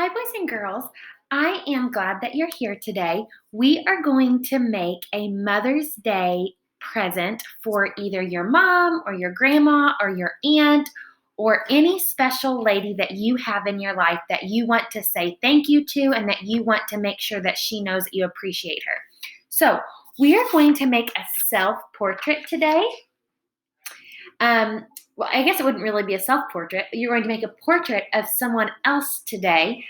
Hi, boys and girls. I am glad that you're here today. We are going to make a Mother's Day present for either your mom or your grandma or your aunt or any special lady that you have in your life that you want to say thank you to and that you want to make sure that she knows that you appreciate her. So, we are going to make a self-portrait today. Well, I guess it wouldn't really be a self-portrait. You're going to make a portrait of someone else today,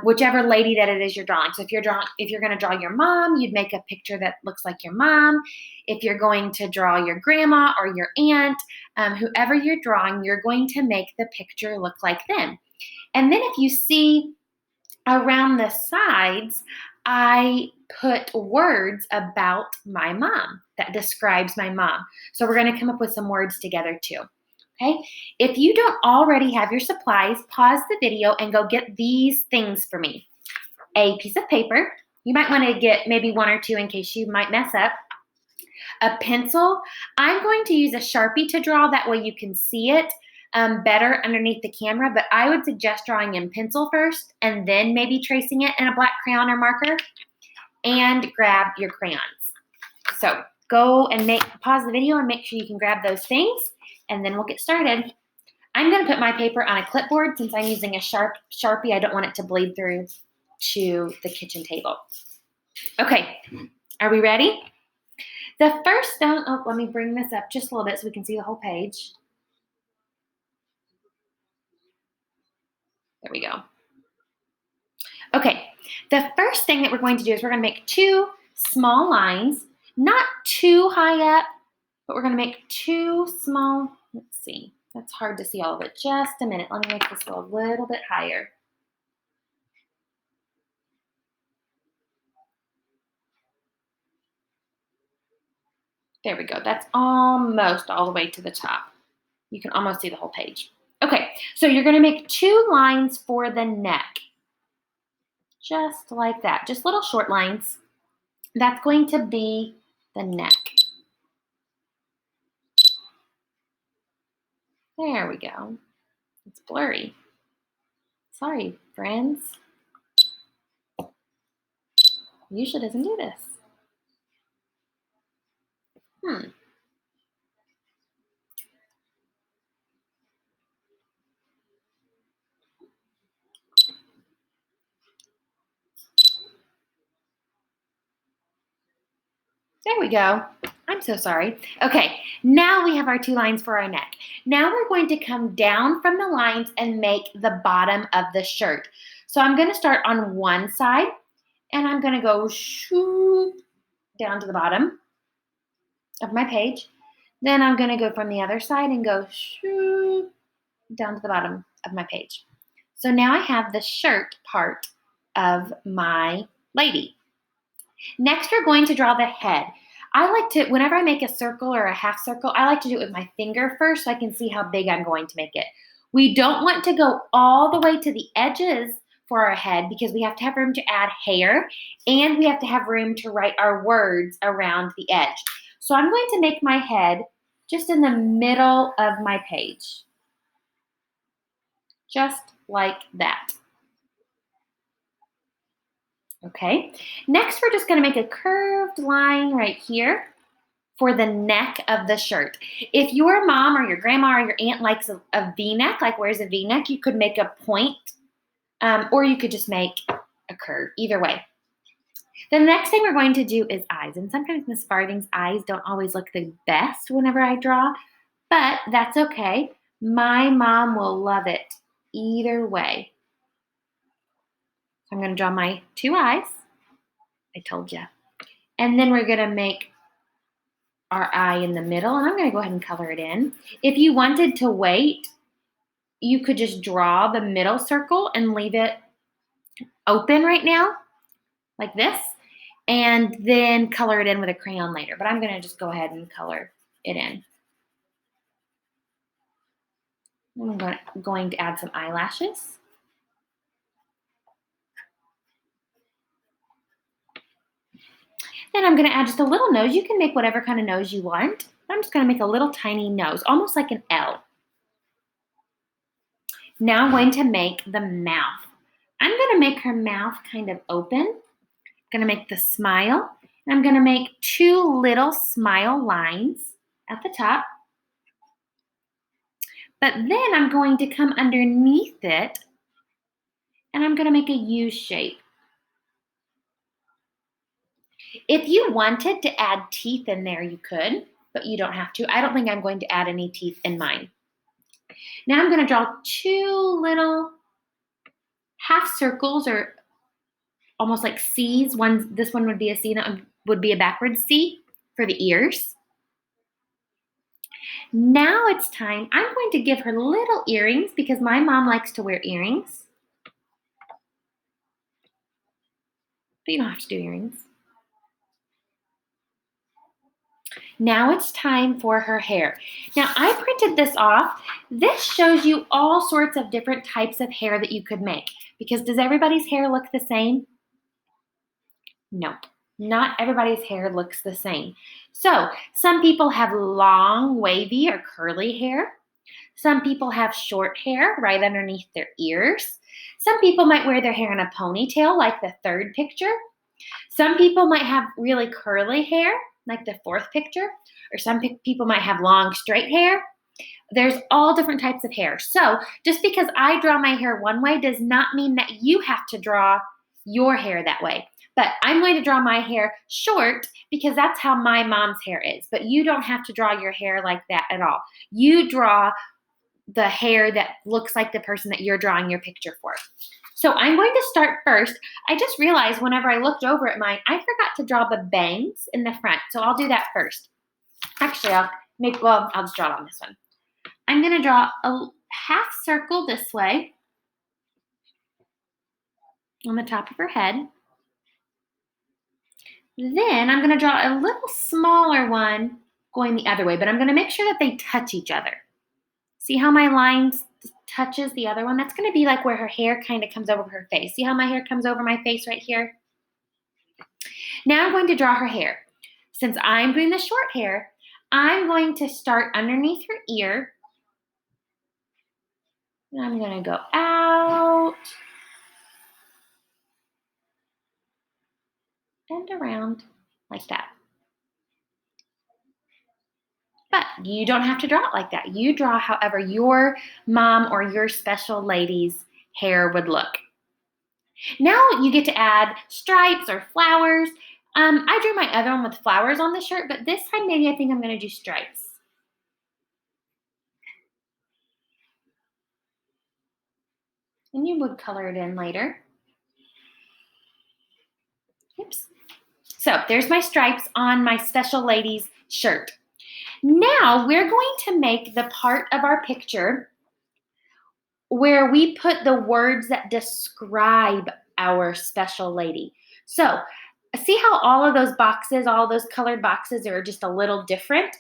whichever lady that it is you're drawing. So if you're going to draw your mom, you'd make a picture that looks like your mom. If you're going to draw your grandma or your aunt, whoever you're drawing, you're going to make the picture look like them. And then if you see around the sides, I put words about my mom that describes my mom. So we're going to come up with some words together too. Okay? If you don't already have your supplies, pause the video and go get these things for me. A piece of paper. You might want to get maybe one or two in case you might mess up. A pencil. I'm going to use a Sharpie to draw. That way you can see it better underneath the camera, but I would suggest drawing in pencil first and then maybe tracing it in a black crayon or marker, and grab your crayons. So go and pause the video and make sure you can grab those things, and then we'll get started. I'm going to put my paper on a clipboard since I'm using a Sharpie. I don't want it to bleed through to the kitchen table. Okay, are we ready? The first stone, let me bring this up just a little bit so we can see the whole page. There we go. Okay, the first thing that we're going to do is we're going to make two small lines, not too high up, but we're going to make two small, let's see, that's hard to see all of it. Just a minute, let me make this go a little bit higher. There we go, that's almost all the way to the top. You can almost see the whole page. Okay, so you're going to make two lines for the neck. Just like that, just little short lines. That's going to be the neck. There we go. It's blurry. Sorry, friends. Usually doesn't do this. There we go. I'm so sorry. Okay, now we have our two lines for our neck. Now we're going to come down from the lines and make the bottom of the shirt. So I'm going to start on one side, and I'm going to go shoop down to the bottom of my page. Then I'm going to go from the other side and go shoop down to the bottom of my page. So now I have the shirt part of my lady. Next, we're going to draw the head. I like to, whenever I make a circle or a half circle, I like to do it with my finger first so I can see how big I'm going to make it. We don't want to go all the way to the edges for our head because we have to have room to add hair and we have to have room to write our words around the edge. So I'm going to make my head just in the middle of my page. Just like that. Okay, next we're just going to make a curved line right here for the neck of the shirt. If your mom or your grandma or your aunt likes a V-neck, like wears a V-neck, you could make a point or you could just make a curve, either way. The next thing we're going to do is eyes, and sometimes Miss Farthing's eyes don't always look the best whenever I draw, but that's okay. My mom will love it either way. I'm going to draw my two eyes. I told you. And then we're going to make our eye in the middle, and I'm going to go ahead and color it in. If you wanted to wait, you could just draw the middle circle and leave it open right now, like this, and then color it in with a crayon later. But I'm going to just go ahead and color it in. I'm going to add some eyelashes. Then I'm going to add just a little nose. You can make whatever kind of nose you want. I'm just going to make a little tiny nose, almost like an L. Now I'm going to make the mouth. I'm going going to make her mouth kind of open. I'm going to make the smile. And I'm going to make 2 little smile lines at the top. But then I'm going to come underneath it and I'm going to make a U shape. If you wanted to add teeth in there, you could, but you don't have to. I don't think I'm going to add any teeth in mine. Now I'm going to draw 2 little half circles, or almost like C's. This one would be a C, that one would be a backwards C for the ears. Now it's time. I'm going to give her little earrings because my mom likes to wear earrings. But you don't have to do earrings. Now it's time for her hair. Now I printed this off. This shows you all sorts of different types of hair that you could make. Because does everybody's hair look the same? No, not everybody's hair looks the same. So some people have long, wavy, or curly hair. Some people have short hair right underneath their ears. Some people might wear their hair in a ponytail like the 3rd picture. Some people might have really curly hair like the 4th picture, or some people might have long straight hair. There's all different types of hair. So just because I draw my hair one way does not mean that you have to draw your hair that way. But I'm going to draw my hair short because that's how my mom's hair is. But you don't have to draw your hair like that at all. You draw the hair that looks like the person that you're drawing your picture for. So I'm going to start first. I just realized whenever I looked over at mine, I forgot to draw the bangs in the front. So I'll do that first. Actually, I'll just draw it on this one. I'm going to draw a half circle this way on the top of her head. Then I'm going to draw a little smaller one going the other way, but I'm going to make sure that they touch each other. See how my line touches the other one? That's going to be like where her hair kind of comes over her face. See how my hair comes over my face right here? Now I'm going to draw her hair. Since I'm doing the short hair, I'm going to start underneath her ear. And I'm going to go out and around like that. But you don't have to draw it like that. You draw however your mom or your special lady's hair would look. Now you get to add stripes or flowers. I drew my other one with flowers on the shirt, but this time maybe I think I'm going to do stripes. And you would color it in later. Oops. So there's my stripes on my special lady's shirt. Now we're going to make the part of our picture where we put the words that describe our special lady. So see how all of those boxes, all those colored boxes are just a little different?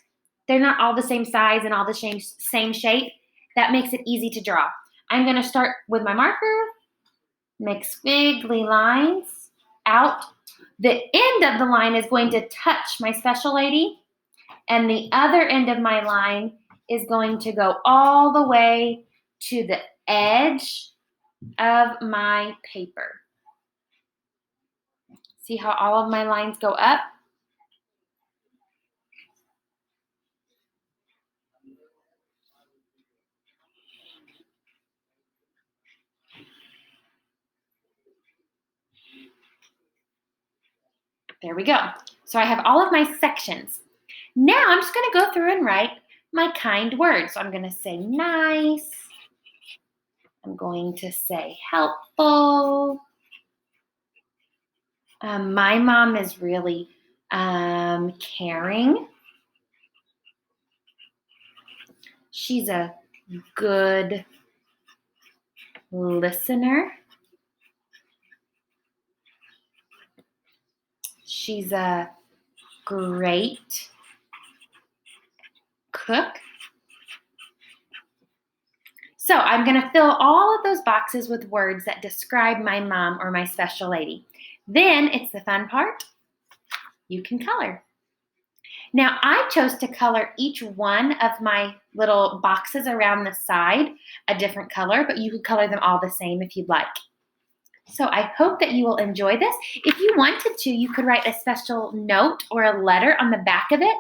They're not all the same size and all the same shape. That makes it easy to draw. I'm going to start with my marker, make squiggly lines out. The end of the line is going to touch my special lady, and the other end of my line is going to go all the way to the edge of my paper. See how all of my lines go up? There we go. So I have all of my sections. Now I'm just going to go through and write my kind words. So I'm going to say nice. I'm going to say helpful. My mom is really caring. She's a good listener. She's a great cook. So I'm going to fill all of those boxes with words that describe my mom or my special lady. Then it's the fun part. You can color. Now I chose to color each one of my little boxes around the side a different color, but you could color them all the same if you'd like. So I hope that you will enjoy this. If you wanted to, you could write a special note or a letter on the back of it.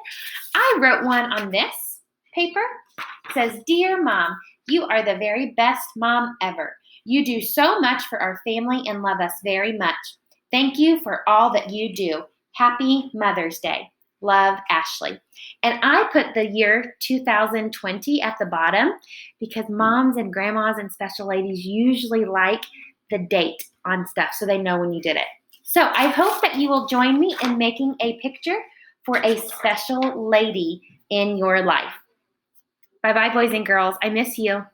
I wrote one on this paper. It says, "Dear Mom, you are the very best mom ever. You do so much for our family and love us very much. Thank you for all that you do. Happy Mother's Day. Love, Ashley." And I put the year 2020 at the bottom because moms and grandmas and special ladies usually like the date on stuff so they know when you did it. So I hope that you will join me in making a picture for a special lady in your life. Bye-bye, boys and girls. I miss you.